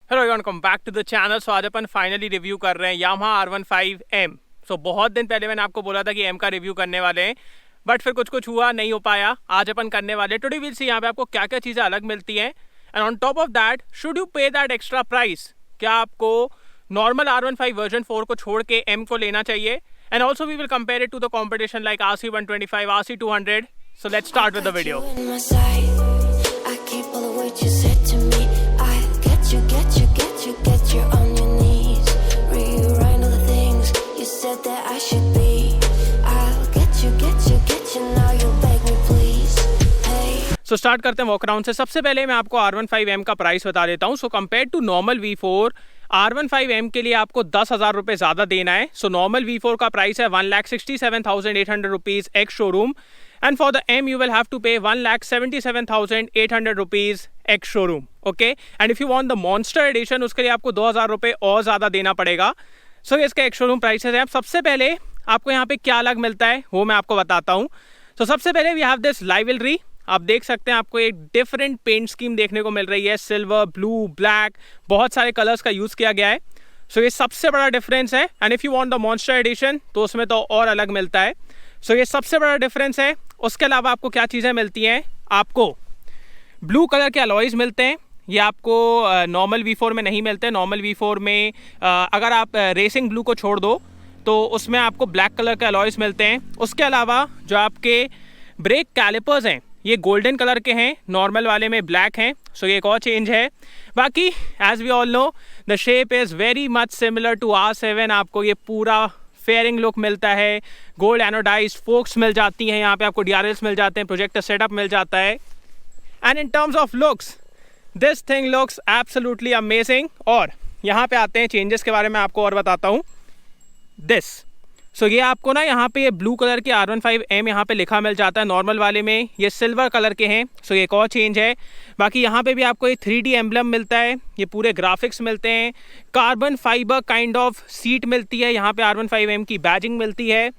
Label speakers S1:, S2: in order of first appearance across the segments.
S1: Hello welcome back to the channel. So आज अपन finally review कर रहे हैं यामाहा R15M। सो बहुत दिन पहले मैंने आपको बोला था कि M का रिव्यू करने वाले हैं, बट फिर कुछ हुआ नहीं हो पाया। आज अपन करने वाले। टुडे विल सी यहाँ पे आपको क्या क्या चीज़ें अलग मिलती हैं, and on top of that should you pay that extra price. क्या आपको नॉर्मल R15 वर्जन 4 को छोड़ के M को लेना चाहिए? And also we will compare it to the competition like RC125, RC200। So let's start with the video.
S2: Get you on your knees, rewrite all the things you said that I should be. I'll get you, now you beg me please. Hey.
S1: So start करते हैं walk around से। सबसे पहले मैं आपको R15M का price बता देता हूँ। So compare to normal V4, R15M के लिए आपको 10,000 रुपये ज़्यादा देना है। सो नॉर्मल V4 का प्राइस है 1,67,800 rupees ex showroom, and for the M you will have to pay 1,77,800 rupees ex showroom. Okay, and if you want the Monster Edition उसके लिए आपको 2,000 रुपये और ज़्यादा देना पड़ेगा। सो इसके एक्स शोरूम प्राइसेस हैं। सबसे पहले आपको यहाँ पे क्या अलग मिलता है वो मैं आपको बताता हूँ। तो सबसे पहले वी हैव दिस लाइवलरी। आप देख सकते हैं आपको एक डिफरेंट पेंट स्कीम देखने को मिल रही है। सिल्वर, ब्लू, ब्लैक, बहुत सारे कलर्स का यूज़ किया गया है। सो ये सबसे बड़ा डिफरेंस है। And if you want the monster edition तो उसमें तो और अलग मिलता है। सो ये सबसे बड़ा डिफरेंस है। उसके अलावा आपको क्या चीज़ें मिलती हैं? आपको ब्लू कलर के अलॉयज़ मिलते हैं। ये आपको नॉर्मल V4 में नहीं मिलते। नॉर्मल V4 में अगर आप रेसिंग ब्लू को छोड़ दो तो उसमें आपको ब्लैक कलर के अलॉयज़ मिलते हैं। उसके अलावा जो आपके ब्रेक कैलिपर्स हैं ये गोल्डन कलर के हैं, नॉर्मल वाले में ब्लैक हैं। सो ये एक और चेंज है। बाकी as we all know the shape is very much similar to R7। आपको ये पूरा फेयरिंग लुक मिलता है। गोल्ड एनोडाइज फोक्स मिल जाती हैं, यहाँ पे आपको DRLs मिल जाते हैं, प्रोजेक्टर सेटअप मिल जाता है। And in terms of looks this thing looks absolutely amazing. और यहाँ पे आते हैं चेंजेस के बारे में आपको और बताता हूँ। दिस सो ये आपको ना यहाँ पे ये ब्लू कलर के R15M यहाँ पे लिखा मिल जाता है। नॉर्मल वाले में ये सिल्वर कलर के हैं। सो ये एक और चेंज है। बाकी यहाँ पे भी आपको ये 3D एम्बलम मिलता है, ये पूरे ग्राफिक्स मिलते हैं, carbon fibre kind of seat मिलती है। यहाँ पे R15M की बैजिंग मिलती है।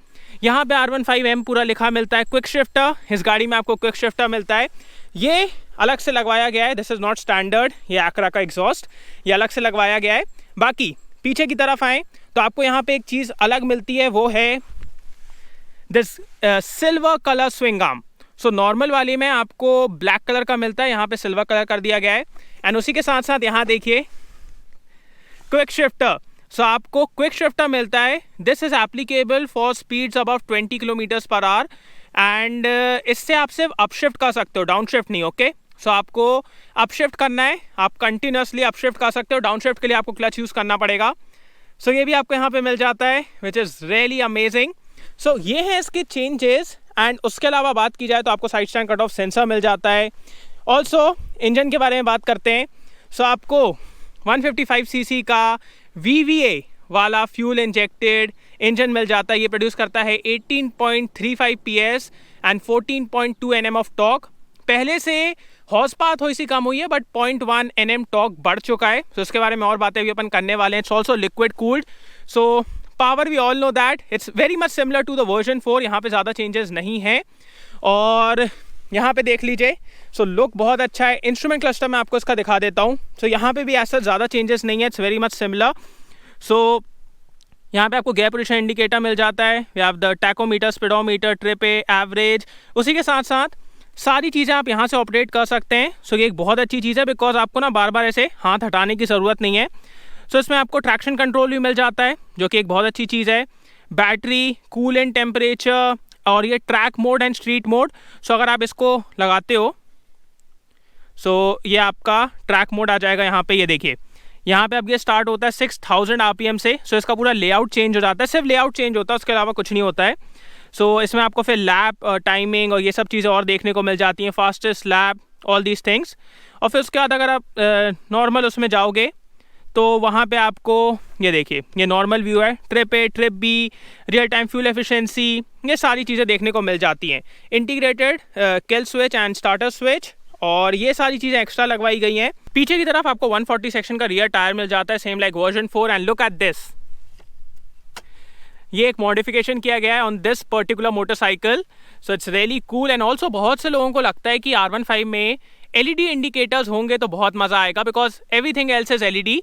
S1: यहाँ पे R15M पूरा लिखा मिलता है। क्विक शिफ्टर, इस गाड़ी में आपको क्विक शिफ्टर मिलता है। ये अलग से लगवाया गया है। This is not standard. ये एक्रा का एग्जॉस्ट ये अलग से लगवाया गया है। बाकी पीछे की तरफ आएँ तो आपको यहाँ पे एक चीज़ अलग मिलती है, वो है this silver colour swing arm. So normal वाली में आपको ब्लैक कलर का मिलता है, यहाँ पे सिल्वर कलर कर दिया गया है। एंड उसी के साथ साथ यहाँ देखिए क्विक शिफ्टर। सो आपको क्विक शिफ्टर मिलता है। This is applicable for speeds about 20 kilometres per hour. And इससे आप सिर्फ अपशिफ्ट कर सकते हो, डाउन शिफ्ट नहीं। ओके, सो आपको अपशिफ्ट करना है, आप कंटिन्यूसली अपशिफ्ट कर सकते हो। डाउन शिफ्ट के लिए आपको क्लच यूज़ करना पड़ेगा। सो ये भी आपको यहाँ पे मिल जाता है, विच इज़ रियली अमेजिंग। सो ये है इसके चेंजेस। एंड उसके अलावा बात की जाए तो आपको side stand cut off sensor मिल जाता है। ऑल्सो इंजन के बारे में बात करते हैं। सो आपको 155 सीसी का VVA वाला फ्यूल इंजेक्टेड इंजन मिल जाता है। ये प्रोड्यूस करता है 18.35 PS and 14.2 Nm of torque. पहले से हॉर्स पावर थोड़ी सी कम हुई है, बट 0.1 Nm टॉर्क बढ़ चुका है। तो इसके बारे में और बातें भी अपन करने वाले हैं। It's also liquid cooled. So power we all know that it's very much similar to the version 4। यहाँ पे ज़्यादा चेंजेस नहीं हैं। और यहाँ पे देख लीजिए, सो लुक बहुत अच्छा है। इंस्ट्रूमेंट क्लस्टर मैं आपको इसका दिखा देता हूँ। सो यहाँ पे भी ऐसा ज़्यादा चेंजेस नहीं है, it's very much similar. So यहाँ पे आपको गियर पोजीशन इंडिकेटर मिल जाता है। We have the tachometer, speedometer, trip average. उसी के साथ साथ सारी चीज़ें आप यहाँ से ऑपरेट कर सकते हैं। सो ये एक बहुत अच्छी चीज़ है, बिकॉज आपको ना बार बार ऐसे हाथ हटाने की ज़रूरत नहीं है। सो इसमें आपको ट्रैक्शन कंट्रोल भी मिल जाता है, जो कि एक बहुत अच्छी चीज़ है। बैटरी, कूल एंड टेम्परेचर, और ये track mode and street mode. So अगर आप इसको लगाते हो सो ये आपका ट्रैक मोड आ जाएगा। यहाँ पे ये देखिए, यहाँ पे अब ये स्टार्ट होता है 6000 RPM से। सो इसका पूरा लेआउट चेंज हो जाता है। सिर्फ लेआउट चेंज होता है, उसके अलावा कुछ नहीं होता है। सो इसमें आपको फिर लैप, टाइमिंग और ये सब चीज़ें और देखने को मिल जाती हैं, fastest lap, all these things. और फिर उसके बाद अगर आप नॉर्मल उसमें जाओगे तो वहाँ पे आपको ये देखिए, ये नॉर्मल व्यू है। Trip A, trip B, real time fuel efficiency, ये सारी चीज़ें देखने को मिल जाती हैं। Integrated kill switch and starter switch, और ये सारी चीज़ें एक्स्ट्रा लगवाई गई हैं। पीछे की तरफ आपको 140 सेक्शन का रियर टायर मिल जाता है, same like version 4। And look at this, ये एक मॉडिफिकेशन किया गया है on this particular motorcycle. So it's really cool. And also बहुत से लोगों को लगता है कि R15 में LED इंडिकेटर्स होंगे तो बहुत मज़ा आएगा, because everything else is LED।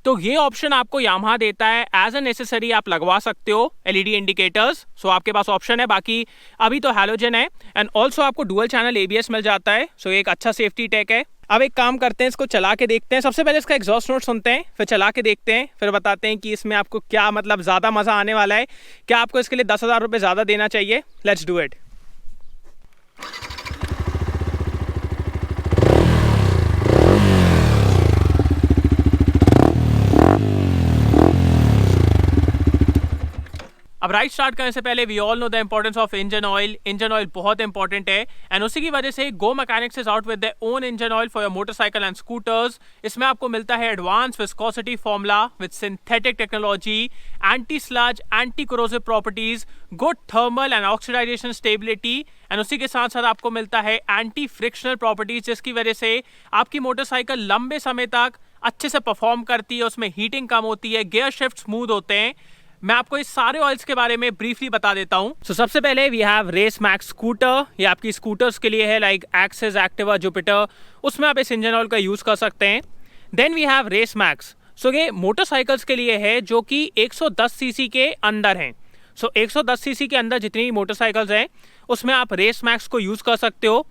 S1: तो ये ऑप्शन आपको यामाहा देता है, एज अ नेसेसरी आप लगवा सकते हो LED इंडिकेटर्स। सो आपके पास ऑप्शन है, बाकी अभी तो हैलोजन है। एंड ऑल्सो आपको डुअल चैनल ABS मिल जाता है, सो एक अच्छा सेफ्टी टेक है। अब एक काम करते हैं, इसको चला के देखते हैं। सबसे पहले इसका एग्जॉस्ट नोट सुनते हैं, फिर चला के देखते हैं, फिर बताते हैं कि इसमें आपको क्या मतलब ज़्यादा मज़ा आने वाला है, क्या आपको इसके लिए 10,000 रुपये ज़्यादा देना चाहिए। Let's do it. अब राइड स्टार्ट करने से पहले we all know the importance of engine oil. Engine oil बहुत इंपॉर्टेंट है, एंड उसी की वजह से GoMechanic's is out with their own engine oil for your motorcycle and scooters. इसमें आपको मिलता है advance viscosity formula with synthetic technology, anti sludge, anti corrosive properties, good thermal and oxidization stability, and उसी के साथ साथ आपको मिलता है एंटी फ्रिक्शनल प्रॉपर्टीज, जिसकी वजह से आपकी मोटरसाइकिल लंबे समय तक अच्छे से परफॉर्म करती है, उसमें हीटिंग कम होती है, गियर शिफ्ट स्मूथ होते हैं। मैं आपको इस सारे ऑयल्स के बारे में ब्रीफली बता देता हूं। सो सबसे पहले we have race max scooter. ये आपकी स्कूटर्स के लिए है, लाइक एक्सेस, एक्टिवा, जुपिटर, उसमें आप इस इंजन ऑयल का यूज कर सकते हैं। Then we have race Max. So ये मोटरसाइकिल्स के लिए है जो कि 110 सीसी के अंदर हैं। सो 110 सीसी के अंदर जितनी मोटरसाइकिल्स हैं उसमें आप रेस मैक्स को यूज कर सकते हो।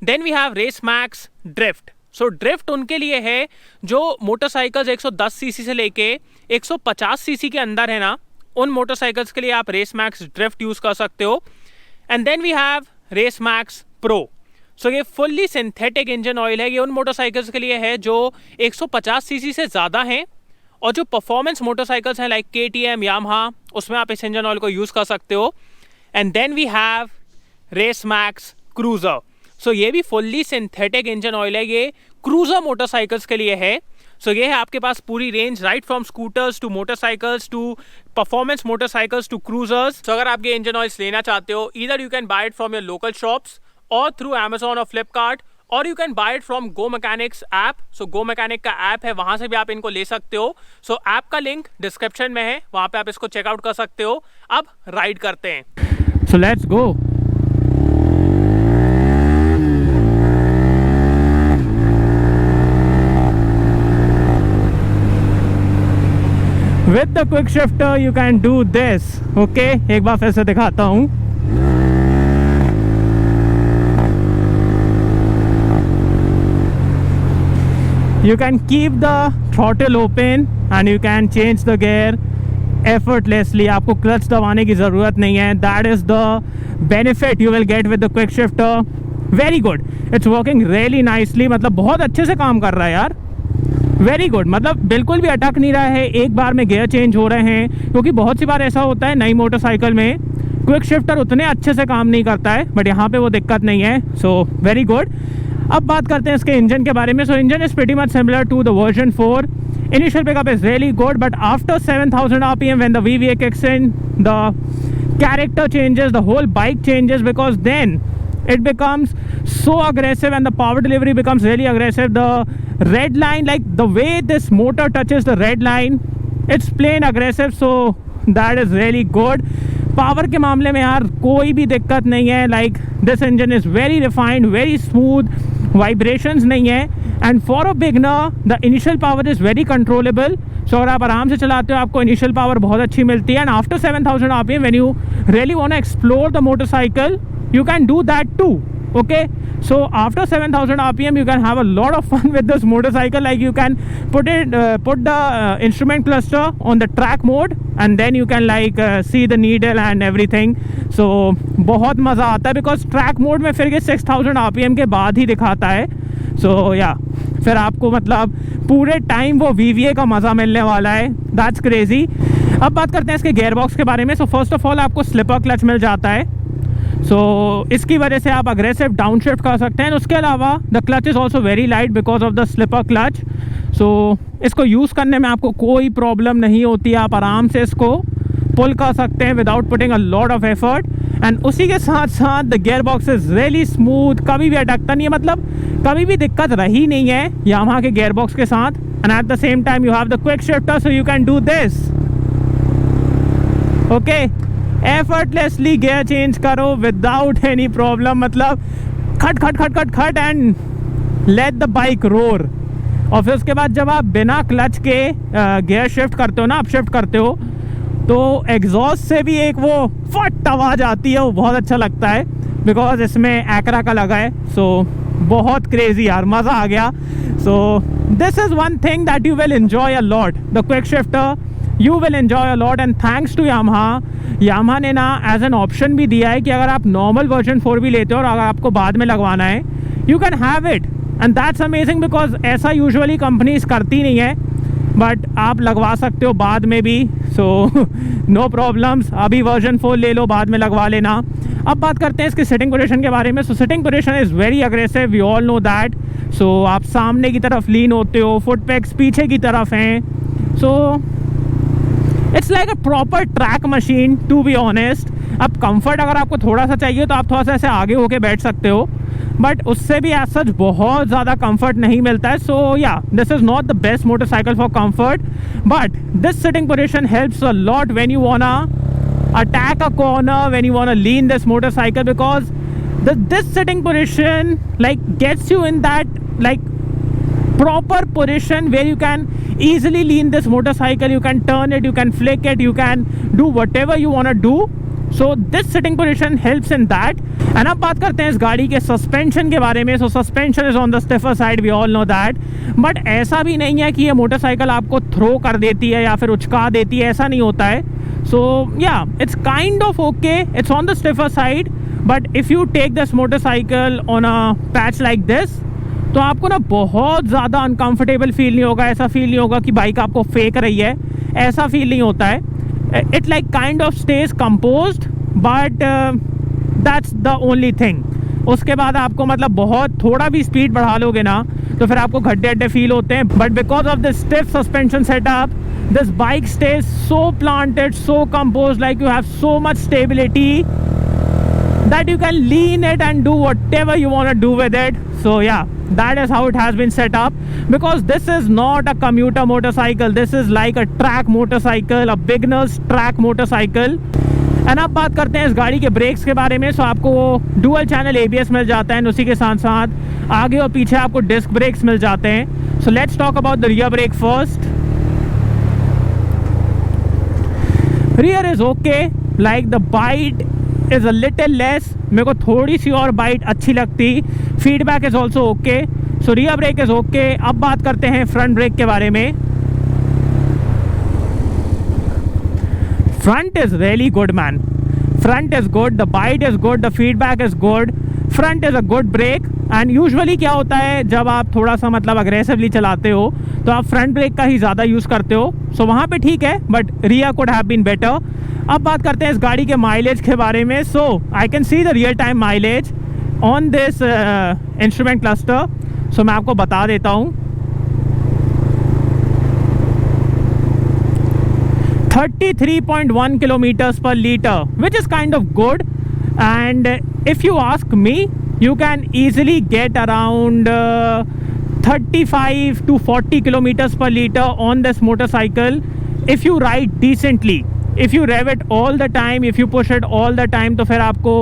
S1: Then we have race max drift. So drift उनके लिए है जो मोटरसाइकिल्स 110 सीसी से लेके 150 सीसी के अंदर है ना, उन मोटरसाइकिल्स के लिए आप रेस मैक्स ड्रिफ्ट यूज कर सकते हो। And then we have race Max Pro. So ये फुल्ली सिंथेटिक इंजन ऑयल है। ये उन मोटरसाइकिल्स के लिए है जो 150 सीसी से ज़्यादा हैं, और जो परफॉर्मेंस मोटरसाइकिल्स हैं लाइक KTM, यामाहा, उसमें आप इस इंजन ऑयल को यूज़ कर सकते हो। And then we have race Max Cruiser. So ये भी फुल्ली सिंथेटिक इंजन ऑयल है, ये क्रूज़र मोटरसाइकिल्स के लिए है। सो ये है आपके पास पूरी range, right from scooters to motorcycles to performance motorcycles to cruisers. So अगर आप ये इंजन ऑयल्स लेना चाहते हो, either you can buy it from your local shops और थ्रू Amazon और फ्लिपकार्ट, और you can buy it from GoMechanic's app. So GoMechanic का ऐप है, वहां से भी आप इनको ले सकते हो। सो ऐप का लिंक डिस्क्रिप्शन में है, वहां पे आप इसको चेकआउट कर सकते हो। अब राइड करते हैं, so let's go. With the quick shifter you can do this. Okay, एक बार फिर से दिखाता हूँ। You can keep the throttle open and you can change the gear effortlessly. आपको क्लच दबाने की ज़रूरत नहीं है। That is the benefit you will get with the quick shifter. Very good. It's working really nicely. मतलब बहुत अच्छे से काम कर रहा है यार। वेरी गुड, मतलब बिल्कुल भी अटक नहीं रहा है, एक बार में गियर चेंज हो रहे हैं, क्योंकि बहुत सी बार ऐसा होता है नई मोटरसाइकिल में क्विक शिफ्टर उतने अच्छे से काम नहीं करता है, बट यहाँ पे वो दिक्कत नहीं है। So very good. अब बात करते हैं इसके इंजन के बारे में। So engine is pretty much similar to the version 4। Initial pickup is really good, but after 7000 RPM when the VVA kicks in, the character changes, the whole bike changes, because then it becomes so aggressive and the power delivery becomes really aggressive. The red line, like the way this motor touches the red line, it's plain aggressive, so that is really good. Power के मामले में यार कोई भी दिक्कत नहीं है। Like this engine is very refined, very smooth, vibrations नहीं है, and for a beginner the initial power is very controllable. So अगर आप आराम से चलाते हो आपको इनिशियल पावर बहुत अच्छी मिलती है। And after 7000 RPM when you really want to explore the motorcycle, you can do that too. Okay, so after 7000 RPM you can have a lot of fun with this motorcycle. Like you can put the instrument cluster on the track mode, and then you can like see the needle and everything. So बहुत मज़ा आता है, because track mode में फिर ये 6000 RPM के बाद ही दिखाता है। So yeah, फिर आपको मतलब पूरे टाइम वो VVA का मज़ा मिलने वाला है। That's crazy. अब बात करते हैं इसके गेयर बॉक्स के बारे में। So first of all आपको स्लिपर क्लच मिल जाता है, सो इसकी वजह से आप अग्रेसिव डाउन शिफ्ट कर सकते हैं। उसके अलावा the clutch is also very light because of the slipper clutch. So इसको यूज़ करने में आपको कोई प्रॉब्लम नहीं होती, आप आराम से इसको पुल कर सकते हैं without putting a lot of effort. And उसी के साथ साथ the gear box is really smooth, कभी भी अटकता नहीं है, मतलब कभी भी दिक्कत रही नहीं है यामाहा के गियर बॉक्स के साथ। And at the same time you have the quick shifter, so you can do this. Okay, effortlessly gear change करो विदाउट एनी प्रॉब्लम, मतलब खट खट खट खट खट, and let the bike roar. और फिर उसके बाद जब आप बिना क्लच के गियर शिफ्ट करते हो ना, अप शिफ्ट करते हो, तो एग्जॉस्ट से भी एक वो फट आवाज़ आती है, वो बहुत अच्छा लगता है बिकॉज इसमें एक्रा का लगा है। सो बहुत क्रेजी यार, मज़ा आ गया। So this is one thing that you will enjoy a lot, the quick shifter you will enjoy a lot and thanks to Yamaha ने ना एज एन ऑप्शन भी दिया है कि अगर आप नॉर्मल वर्जन 4 भी लेते हो और अगर आपको बाद में लगवाना है, you can have it and that's amazing because ऐसा यूजुअली कंपनीज करती नहीं है, बट आप लगवा सकते हो बाद में भी। सो नो प्रॉब्लम्स, अभी वर्जन 4 ले लो, बाद में लगवा लेना। अब बात करते हैं इसकी सिटिंग पोजीशन के बारे में। So sitting position is very aggressive, we all know that. So आप सामने की तरफ लीन होते हो, फुट पैक्स पीछे की तरफ हैं। So it's like a proper track machine to be honest. अब कंफर्ट अगर आपको थोड़ा सा चाहिए तो आप थोड़ा सा ऐसे आगे होके बैठ सकते हो, बट उससे भी एज सच बहुत ज़्यादा कंफर्ट नहीं मिलता है। सो या this is not the best motorcycle for comfort, but this sitting position helps a lot when you वांना attack a corner, when you want to lean this motorcycle, because this sitting position like gets you in that like proper position where you can easily lean this motorcycle, you can turn it, you can flick it, you can do whatever you want to do. So this sitting position helps in that. And अब बात करते हैं इस गाड़ी के suspension के बारे में। So suspension is on the stiffer side, we all know that. But ऐसा भी नहीं है कि ये मोटरसाइकिल आपको थ्रो कर देती है या फिर उचका देती है, ऐसा नहीं होता है। So yeah, it's kind of okay, it's on the stiffer side, but if you take this motorcycle on a patch like this, तो आपको ना बहुत ज़्यादा अनकंफर्टेबल फील नहीं होगा, ऐसा फील नहीं होगा कि बाइक आपको फेंक रही है, ऐसा फील नहीं होता है। It like kind of stage composed, but that's the only thing. उसके बाद आपको मतलब बहुत थोड़ा भी स्पीड बढ़ा लोगे ना तो फिर आपको गड्ढे अड्डे फील होते हैं, but because of this stiff suspension setup, this bike stays so planted, so composed, like you have so much stability that you can lean it and do whatever you want to do with it. So yeah, that is how it has been set up, because this is not a commuter motorcycle, this is like a track motorcycle, a beginner's track motorcycle. And अब बात करते हैं इस गाड़ी के breaks के बारे में। सो आपको डुअल चैनल ABS मिल जाता है, उसी के साथ साथ आगे और पीछे आपको डिस्क ब्रेक्स मिल जाते हैं। So let's talk about the rear brake first. Rear is okay, like the bite is a little less, मेरे को थोड़ी सी और बाइट अच्छी लगती। Feedback is also okay, so rear brake is okay. अब बात करते हैं फ्रंट ब्रेक के बारे में। Front is really good man, front is good, the bite is good, the feedback is good, front is a good brake. And usually क्या होता है जब आप थोड़ा सा मतलब अग्रेसिवली चलाते हो तो आप फ्रंट ब्रेक का ही ज़्यादा यूज़ करते हो, सो वहाँ पे ठीक है, but rear could have been better. अब बात करते हैं इस गाड़ी के माइलेज के बारे में। So I can see the real time mileage on this instrument cluster. So मैं आपको बता देता हूँ, 33.1 kilometers per liter, which is kind of good. And if you ask me, you can easily get around 35 to 40 kilometers per liter on this motorcycle if you ride decently. If you rev it all the time, if you push it all the time, तो फिर आपको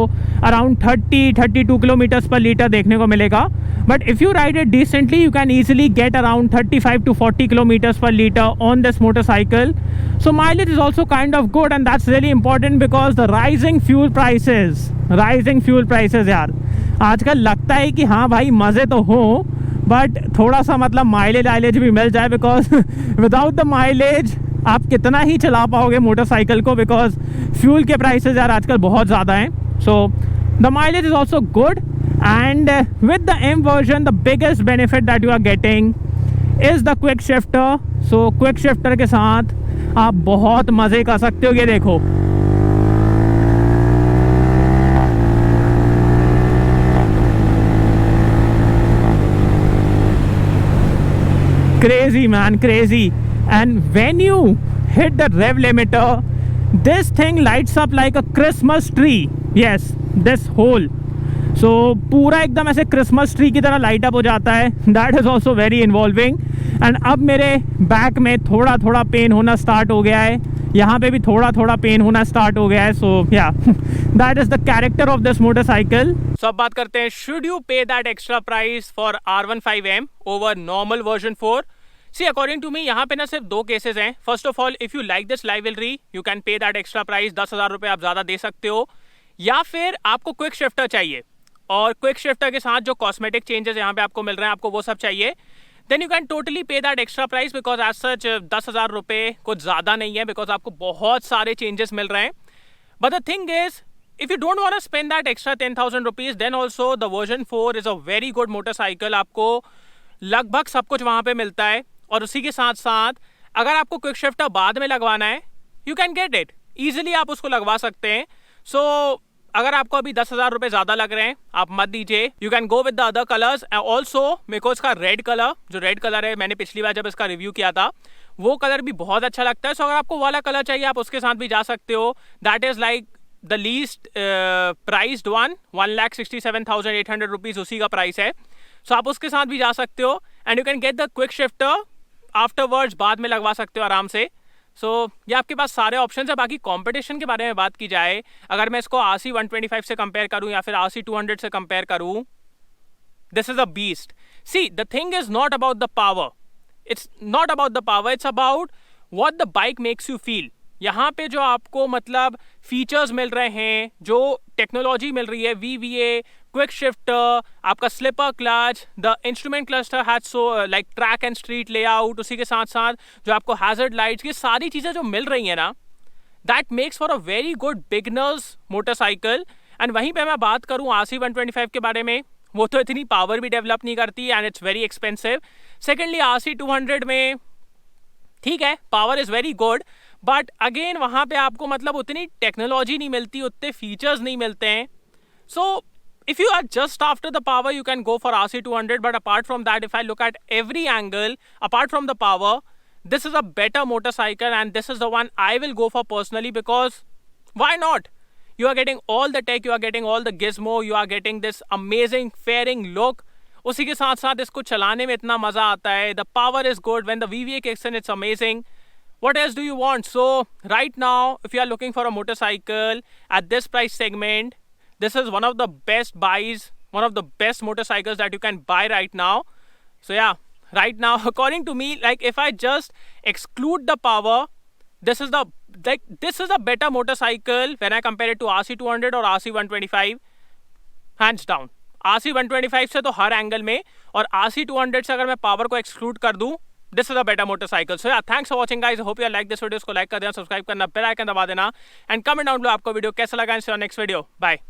S1: around 30-32 kilometers per liter देखने को मिलेगा. But if you ride it decently, you can easily get around 35 to 40 kilometers per liter on this motorcycle. So mileage is also kind of good, and that's really important because the rising fuel prices यार, आजकल लगता है कि हाँ भाई मज़े तो हो, बट थोड़ा सा मतलब माइलेज भी मिल जाए, बिकॉज विदाउट द माइलेज आप कितना ही चला पाओगे मोटरसाइकिल को, बिकॉज फ्यूल के प्राइसेस यार आजकल बहुत ज़्यादा हैं. So the mileage is also good, and with the M version the biggest benefit that you are getting is the quick shifter. So quick shifter के साथ आप बहुत मज़े कर सकते हो. ये देखो, crazy man, crazy. And when you hit the rev limiter, this thing lights up like a Christmas tree. Yes, this whole सो पूरा एकदम ऐसे क्रिसमस ट्री की तरह लाइट अप हो जाता है. That is also very involving. And अब मेरे बैक में थोड़ा थोड़ा पेन होना स्टार्ट हो गया है, यहाँ पे भी थोड़ा थोड़ा पेन होना स्टार्ट हो गया है. So yeah that is the character of this motorcycle. So अब बात करते हैं, should you pay that extra price for R15M over normal version 4? See according to me यहाँ पे ना सिर्फ दो केसेस हैं. First of all, if you like this livery you can pay that extra price. 10,000 रुपये आप ज़्यादा दे सकते हो. या फिर आपको क्विक शिफ्टर चाहिए और क्विक शिफ्टर के साथ जो कॉस्मेटिक चेंजेस यहाँ पे आपको मिल रहे हैं, आपको वो सब चाहिए, then you can totally pay that extra price. Because as such 10,000 रुपये कुछ ज़्यादा नहीं है, बिकॉज आपको बहुत सारे चेंजेस मिल रहे हैं. But the thing is, if you don't want to spend that extra 10,000 rupees, then also the version 4 is a very good motorcycle. आपको लगभग सब कुछ वहाँ पे मिलता है. और उसी के साथ साथ अगर आपको क्विक शिफ्टर बाद में लगवाना है, you can get it easily, आप उसको लगवा सकते हैं. सो अगर आपको अभी 10,000 रुपये ज़्यादा लग रहे हैं, आप मत दीजिए. You can go with the other colours. Also मेरे को इसका रेड कलर, जो रेड कलर है, मैंने पिछली बार जब इसका रिव्यू किया था, वो कलर भी बहुत अच्छा लगता है. सो अगर आपको वाला कलर चाहिए, आप उसके साथ भी जा सकते हो. That is like the least priced one, 1,67,800 rupees उसी का प्राइस है. सो आप उसके साथ भी जा सकते हो. And you can get the quick shifter afterwards, बाद में लगवा सकते हो आराम से. सो ये आपके पास सारे ऑप्शंस है. बाकी कंपटीशन के बारे में बात की जाए, अगर मैं इसको RC 125 से कंपेयर करूं या फिर RC 200 से कंपेयर करूं, this is a beast. See, the thing is not about the power. It's not about the power, it's about what the bike makes you feel. यहाँ पे जो आपको मतलब फीचर्स मिल रहे हैं, जो टेक्नोलॉजी मिल रही है, VVA, क्विक शिफ्टर, आपका slipper clutch, the instrument cluster has so like track and street layout, उसी के साथ साथ जो आपको हैजर्ड लाइट्स, ये सारी चीज़ें जो मिल रही हैं ना, that makes for a very good beginners motorcycle. And वहीं पे मैं बात करूँ RC 125 के बारे में, वो तो इतनी पावर भी डेवलप नहीं करती and it's very expensive. Secondly RC 200 में ठीक है, power is very good, but again वहाँ पे आपको मतलब उतनी टेक्नोलॉजी नहीं मिलती, उतने फीचर्स नहीं मिलते हैं. सो if you are just after the power, you can go for RC 200. But apart from that, if I look at every angle, apart from the power, this is a better motorcycle and this is the one I will go for personally. Because why not? You are getting all the tech, you are getting all the gizmo, you are getting this amazing fairing look. उसी के साथ साथ इसको चलाने में इतना मज़ा आता है. The power is good. When the VVA kicks in, it's amazing. What else do you want? So right now, if you are looking for a motorcycle at this price segment, this is one of the best buys, one of the best motorcycles that you can buy right now. So yeah, right now, according to me, like if I just exclude the power, this is a better motorcycle when I compare it to RC 200 or RC 125, hands down. RC 125 से तो हर angle में, और RC 200 से अगर मैं power को exclude कर दूं, this is a better motorcycle. So yeah, thanks for watching guys. Hope you like this video. इसको लाइक कर देना, सब्सक्राइब करना, बेल आइकन दबा देना एंड कमेंट डाउन लो आपको वीडियो कैसा लगा. Next video, bye.